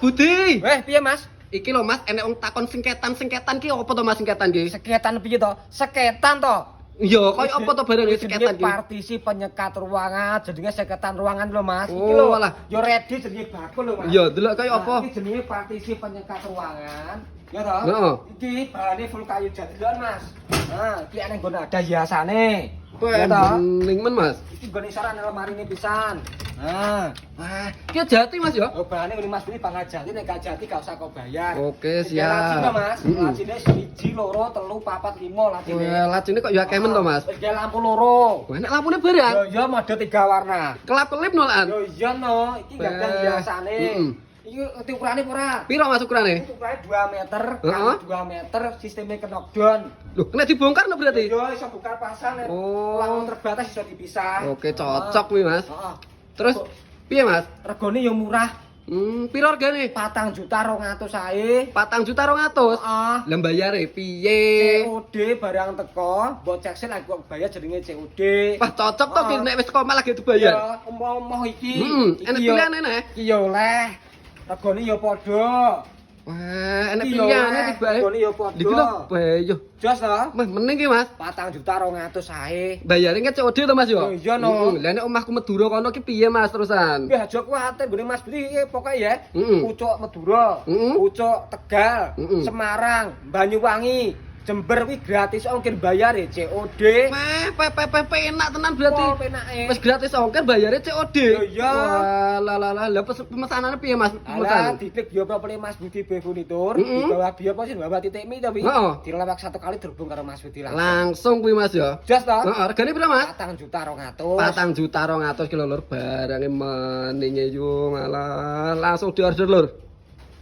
Budi. Piye Mas? Iki lho Mas, enek wong takon sengketan ki apa to Mas sengketan ki? Seketan piye to? Seketan to. Iya, koyo apa to barang sengketan ki? Partisi penyekat ruangan, jenenge seketan ruangan lho Mas. Iki Oh, lho. alah. Yo ready jenenge bakul lho Mas. Iya, delok koyo apa? Iki jenenge partisi penyekat ruangan. Ya toh? Heeh. Iki bahane full kayu jati lho Mas. Nah, iki ana nggon ada hiasane. Kowe Ya toh? bening men Mas. Iki nggone saran lemari ini pisan. Nah, Wah, ki jati Mas ya? oh bahane ngene Mas beli pangan jati nek gak jati gak usah kau bayar. Oke, Iki lajine, siap. Mas. Lajine 1, 2, 3, 4, 5 lajine. Wah, lajine kok ya akeh men to Mas. Iki lampu loro. Wah, nek lampune barang. Yo yo mode 3 warna. Kelap-kelip nolan. Yo iya no, iki gak ada Bah. hiasane. Mm-mm. Iki ngerti ukurane apa ora? Piro Mas ukurane? Iki ukurane 2 meter, Heeh. kali 2 meter, sistemnya knockdown. Loh, kena dibongkar no berarti? Yo iso buka pasang nek Oh. lawan terbatas iso dipisah. Oke, cocok kuwi Mas. Heeh. Terus piye Mas? Regane yo murah, Piro regane? 4.200.000 ae. 4.200.000. Heeh. Lah bayare piye? COD barang teko, mbok ceksen aku bayar jenenge COD. Wah, cocok to ki nek wis koma lagi dibayar. Ya, omah-omah iki. Enak yo- pilihan enak. Iki yo oleh. Regane yo padha. Wah, enak Iki yo pilihan oleh, tiba. regane yo padha. Iki lho, bayo. Jos to? Mas, mending ki Mas. 4.200.000 ae. Bayare nge COD to Mas yo? Oh, iya, no. Lah nek omahku Madura kono ki piye Mas terusan? Wis aja kuwatir gone Mas Budi pokoke ya. Mm-mm. Pucuk Madura, Mm-mm. Pucuk Tegal, Mm-mm. Semarang, Banyuwangi, Jember kuwi gratis ongkir bayar ya COD. Wah, enak tenan berarti. Oh, penake. Wis gratis ongkir bayare COD. Yo, iya. Wah, lah pemesanane piye Mas? Alah, Pemesan. diklik bio Property Mas Budi B Furnitur, Mm-mm. di bawah bio posisi bawah titik mi tapi Heeh. dilewat 1 kali terhubung karo Mas Budi langsung. Langsung kuwi Mas ya. Jos to? Heeh, regane piro Mas? 4.200.000. 4.200.000 ki lho Lur, barange meninge yo malah langsung diorder Lur.